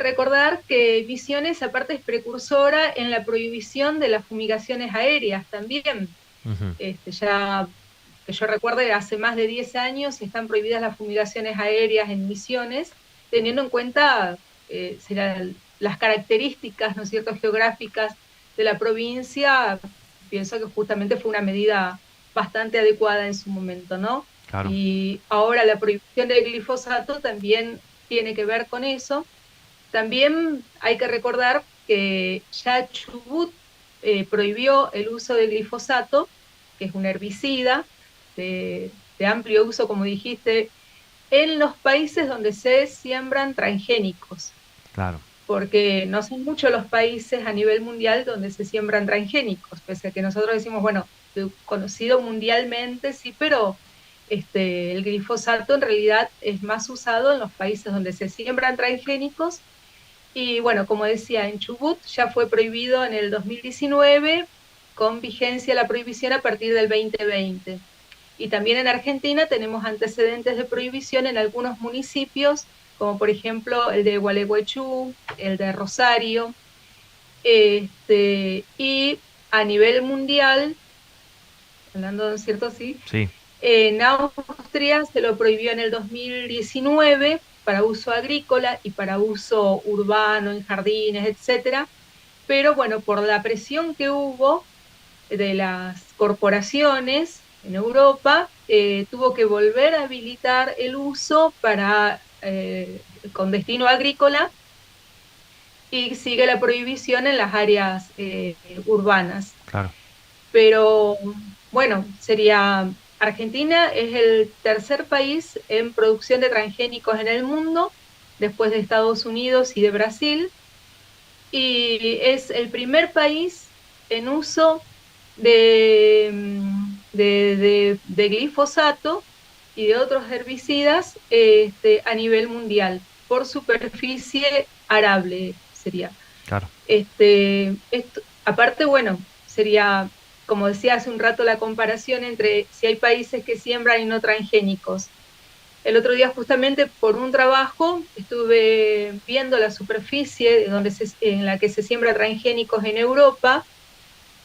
recordar que Misiones aparte es precursora en la prohibición de las fumigaciones aéreas también. Ujú. Ya que yo recuerde, hace más de 10 años están prohibidas las fumigaciones aéreas en Misiones, teniendo en cuenta las características, ¿no es cierto?, geográficas de la provincia. Pienso que justamente fue una medida bastante adecuada en su momento, ¿no? Claro. Y ahora la prohibición del glifosato también tiene que ver con eso. También hay que recordar que ya Chubut prohibió el uso de glifosato, que es un herbicida de amplio uso, como dijiste, en los países donde se siembran transgénicos, Claro. porque no son muchos los países a nivel mundial donde se siembran transgénicos, pese a que nosotros decimos, bueno, conocido mundialmente, sí, pero el glifosato en realidad es más usado en los países donde se siembran transgénicos. Y bueno, como decía, en Chubut ya fue prohibido en el 2019, con vigencia la prohibición a partir del 2020. Y también en Argentina tenemos antecedentes de prohibición en algunos municipios, como por ejemplo el de Gualeguaychú, el de Rosario. Y a nivel mundial, hablando de cierto sí, Sí. en Austria se lo prohibió en el 2019 para uso agrícola y para uso urbano, en jardines, etcétera. Pero bueno, por la presión que hubo de las corporaciones en Europa, tuvo que volver a habilitar el uso con destino agrícola, y sigue la prohibición en las áreas urbanas. Claro. Pero bueno, Argentina es el tercer país en producción de transgénicos en el mundo, después de Estados Unidos y de Brasil, y es el primer país en uso de glifosato y de otros herbicidas a nivel mundial, por superficie arable sería. Claro. Aparte, bueno, sería, como decía hace un rato, la comparación entre si hay países que siembran y no transgénicos. El otro día, justamente por un trabajo, estuve viendo la superficie en la que se siembra transgénicos en Europa,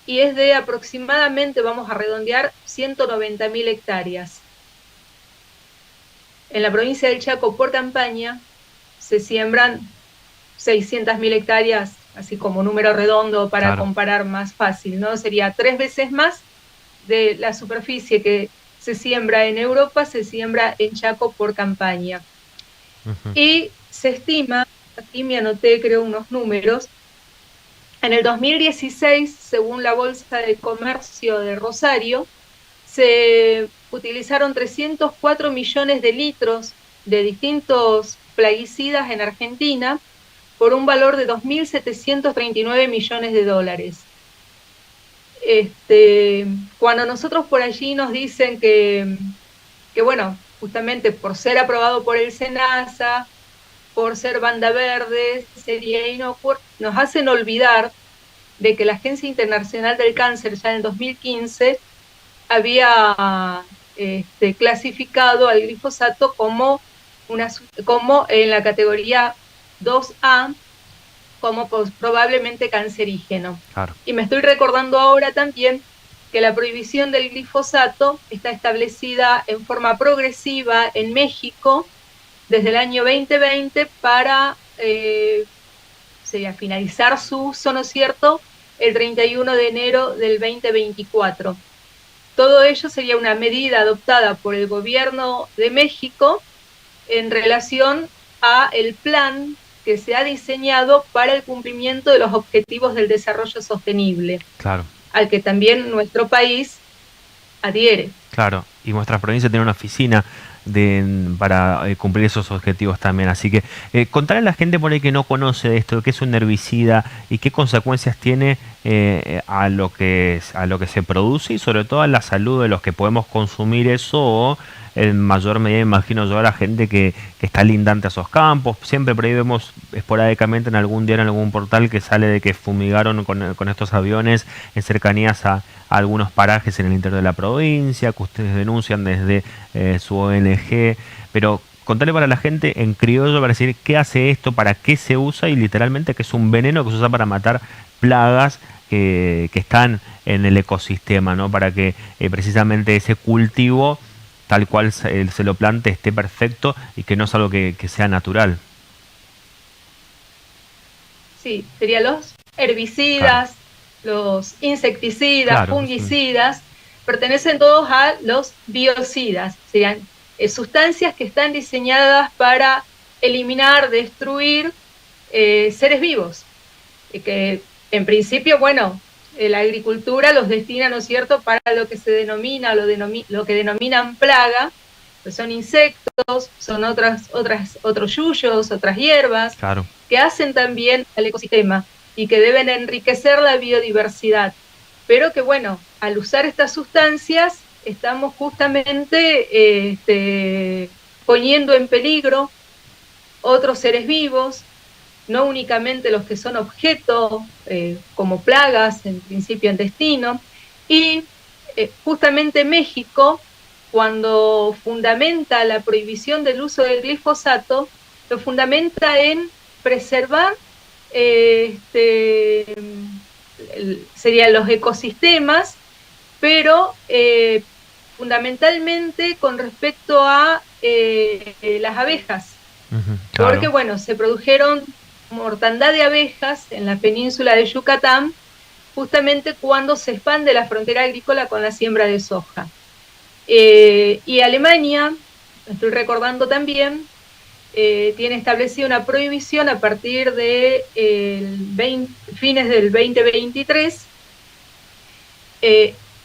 y es de aproximadamente, vamos a redondear, 190.000 hectáreas. En la provincia del Chaco, por campaña, se siembran 600.000 hectáreas, así como número redondo para Claro. comparar más fácil, ¿no? Sería 3 veces más de la superficie que se siembra en Europa, se siembra en Chaco por campaña. Ujú. Y se estima, aquí me anoté creo unos números, en el 2016, según la Bolsa de Comercio de Rosario, se utilizaron 304 millones de litros de distintos plaguicidas en Argentina por un valor de 2.739 millones de dólares. Cuando nosotros por allí nos dicen que, bueno, justamente por ser aprobado por el SENASA, por ser banda verde, sería inocuo, nos hacen olvidar de que la Agencia Internacional del Cáncer ya en el 2015 había clasificado al glifosato como en la categoría 2A, como probablemente cancerígeno. Claro. Y me estoy recordando ahora también que la prohibición del glifosato está establecida en forma progresiva en México desde el año 2020 para finalizar su uso, ¿no es cierto?, el 31 de enero del 2024. Todo ello sería una medida adoptada por el gobierno de México en relación a el plan que se ha diseñado para el cumplimiento de los objetivos del desarrollo sostenible, Claro. al que también nuestro país adhiere. Claro, y nuestra provincia tiene una oficina para cumplir esos objetivos también. Así que contarle a la gente por ahí que no conoce esto, qué es un herbicida y qué consecuencias tiene a lo que se produce y sobre todo a la salud de los que podemos consumir eso o en mayor medida imagino yo a la gente que está lindante a esos campos. Siempre por ahí vemos esporádicamente en algún día en algún portal que sale de que fumigaron con estos aviones en cercanías a algunos parajes en el interior de la provincia, que ustedes denuncian desde su ONG, pero Contale para la gente en criollo para decir qué hace esto, para qué se usa y literalmente que es un veneno que se usa para matar plagas que están en el ecosistema, ¿no? Para que precisamente ese cultivo tal cual se lo plante esté perfecto y que no es algo que sea natural. Sí, serían los Claro, herbicidas, los insecticidas, claro. fungicidas, pertenecen todos a los biocidas, serían sustancias que están diseñadas para eliminar, destruir seres vivos, y que en principio, bueno, la agricultura los destina, ¿no es cierto?, para lo que se denomina, lo que denominan plaga, pues son insectos, son otros yuyos, otras hierbas, Claro. que hacen también al ecosistema y que deben enriquecer la biodiversidad. Pero que, bueno, al usar estas sustancias, estamos justamente poniendo en peligro otros seres vivos, no únicamente los que son objeto, como plagas, en principio en destino, y justamente México, cuando fundamenta la prohibición del uso del glifosato, lo fundamenta en preservar serían los ecosistemas, pero fundamentalmente con respecto a las abejas, Ujú, porque claro. bueno, se produjeron mortandad de abejas en la península de Yucatán, justamente cuando se expande la frontera agrícola con la siembra de soja. Y Alemania, estoy recordando también, tiene establecida una prohibición a partir de fines del 2023,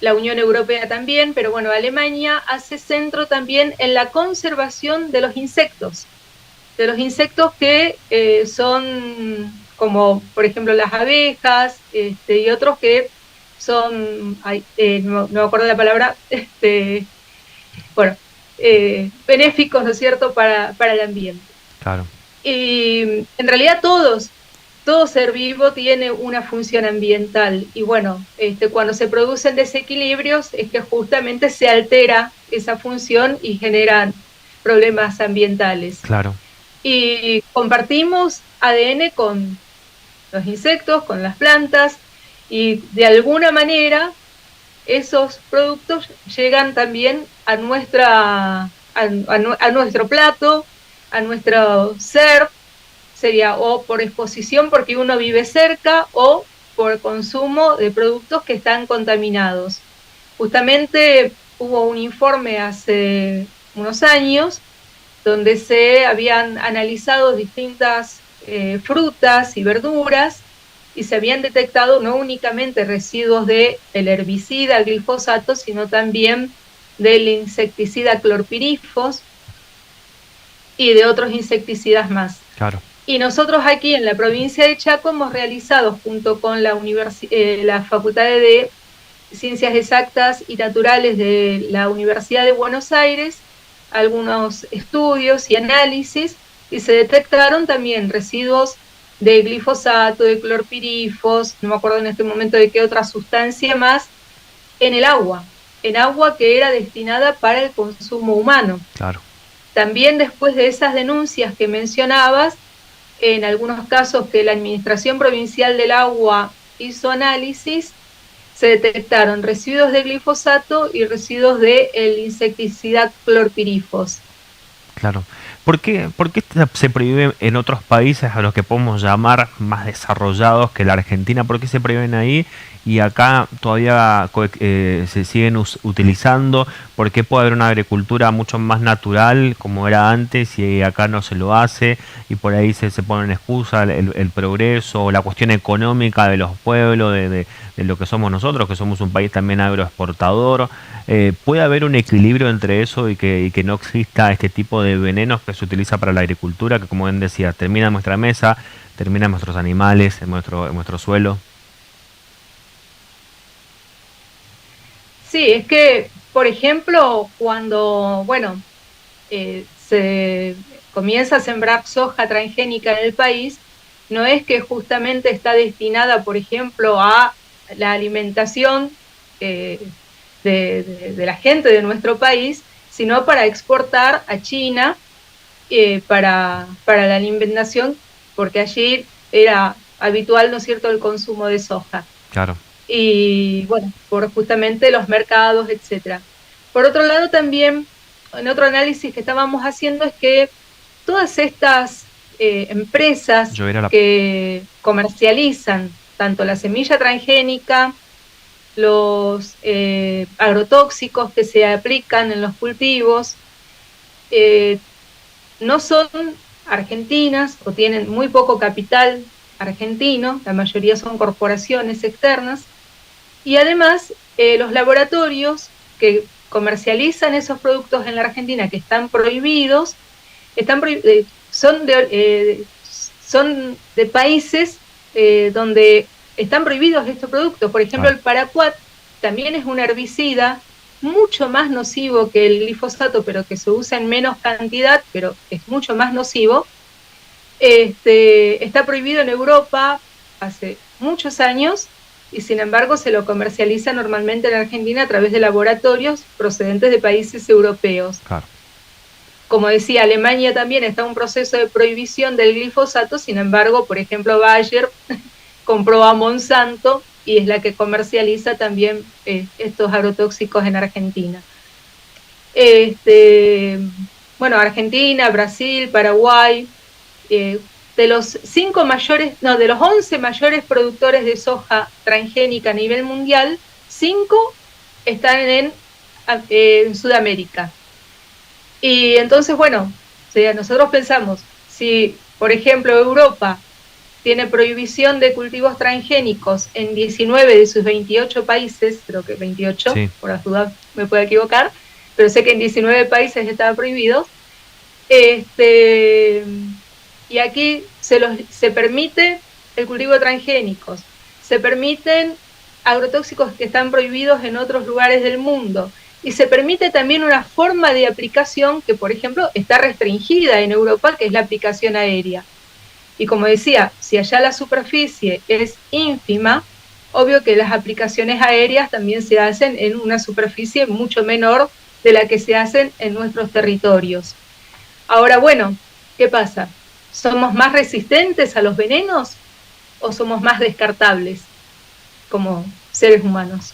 la Unión Europea también, pero bueno, Alemania hace centro también en la conservación de los insectos que son como, por ejemplo, las abejas, y otros que son, no me acuerdo la palabra, bueno, benéficos, ¿no es cierto?, para el ambiente. Claro. Y en realidad todo ser vivo tiene una función ambiental y bueno, cuando se producen desequilibrios es que justamente se altera esa función y generan problemas ambientales. Claro. Y compartimos ADN con los insectos, con las plantas, y de alguna manera esos productos llegan también a nuestro plato, a nuestro ser, sería o por exposición porque uno vive cerca o por consumo de productos que están contaminados. Justamente hubo un informe hace unos años donde se habían analizado distintas frutas y verduras y se habían detectado no únicamente residuos del herbicida glifosato, sino también del insecticida clorpirifos y de otros insecticidas más. Claro. Y nosotros aquí en la provincia de Chaco hemos realizado, junto con la Facultad de Ciencias Exactas y Naturales de la Universidad de Buenos Aires, algunos estudios y análisis, y se detectaron también residuos de glifosato, de clorpirifos, no me acuerdo en este momento de qué otra sustancia más, en agua que era destinada para el consumo humano. Claro. También después de esas denuncias que mencionabas, en algunos casos que la Administración Provincial del Agua hizo análisis, se detectaron residuos de glifosato y residuos del insecticida clorpirifos. Claro. Por qué se prohíbe en otros países a los que podemos llamar más desarrollados que la Argentina? ¿Por qué se prohíben ahí y acá todavía se siguen utilizando? ¿Por qué puede haber una agricultura mucho más natural como era antes y acá no se lo hace? Y por ahí se pone en excusa el progreso, la cuestión económica de los pueblos, de lo que somos nosotros, que somos un país también agroexportador. ¿Puede haber un equilibrio entre eso y que no exista este tipo de venenos que se utiliza para la agricultura, que como bien decía, termina en nuestra mesa, termina en nuestros animales, en nuestro suelo? Sí, es que, por ejemplo, cuando, bueno, se comienza a sembrar soja transgénica en el país, no es que justamente está destinada, por ejemplo, a la alimentación de la gente de nuestro país, sino para exportar a China para la alimentación, porque allí era habitual, ¿no es cierto?, el consumo de soja. Claro. Y bueno, por justamente los mercados, etcétera. Por otro lado, también, en otro análisis que estábamos haciendo, es que todas estas empresas que comercializan tanto la semilla transgénica, los agrotóxicos que se aplican en los cultivos, no son argentinas o tienen muy poco capital argentino, la mayoría son corporaciones externas, y además los laboratorios que comercializan esos productos en la Argentina que están prohibidos, son de países donde están prohibidos estos productos. Por ejemplo, el paraquat también es un herbicida mucho más nocivo que el glifosato, pero que se usa en menos cantidad, pero es mucho más nocivo. Está prohibido en Europa hace muchos años y sin embargo se lo comercializa normalmente en Argentina a través de laboratorios procedentes de países europeos. Claro. Como decía, Alemania también está en un proceso de prohibición del glifosato, sin embargo, por ejemplo, Bayer compró a Monsanto y es la que comercializa también estos agrotóxicos en Argentina. Bueno, Argentina, Brasil, Paraguay, de los 11 mayores productores de soja transgénica a nivel mundial, 5 están en Sudamérica. Y entonces, bueno, nosotros pensamos, si por ejemplo Europa tiene prohibición de cultivos transgénicos en 19 de sus 28 países, creo que 28, sí, por las dudas me puedo equivocar, pero sé que en 19 países estaba prohibido, y aquí se permite el cultivo de transgénicos, se permiten agrotóxicos que están prohibidos en otros lugares del mundo, y se permite también una forma de aplicación que, por ejemplo, está restringida en Europa, que es la aplicación aérea. Y como decía, si allá la superficie es ínfima, obvio que las aplicaciones aéreas también se hacen en una superficie mucho menor de la que se hacen en nuestros territorios. Ahora, bueno, ¿qué pasa? ¿Somos más resistentes a los venenos o somos más descartables como seres humanos?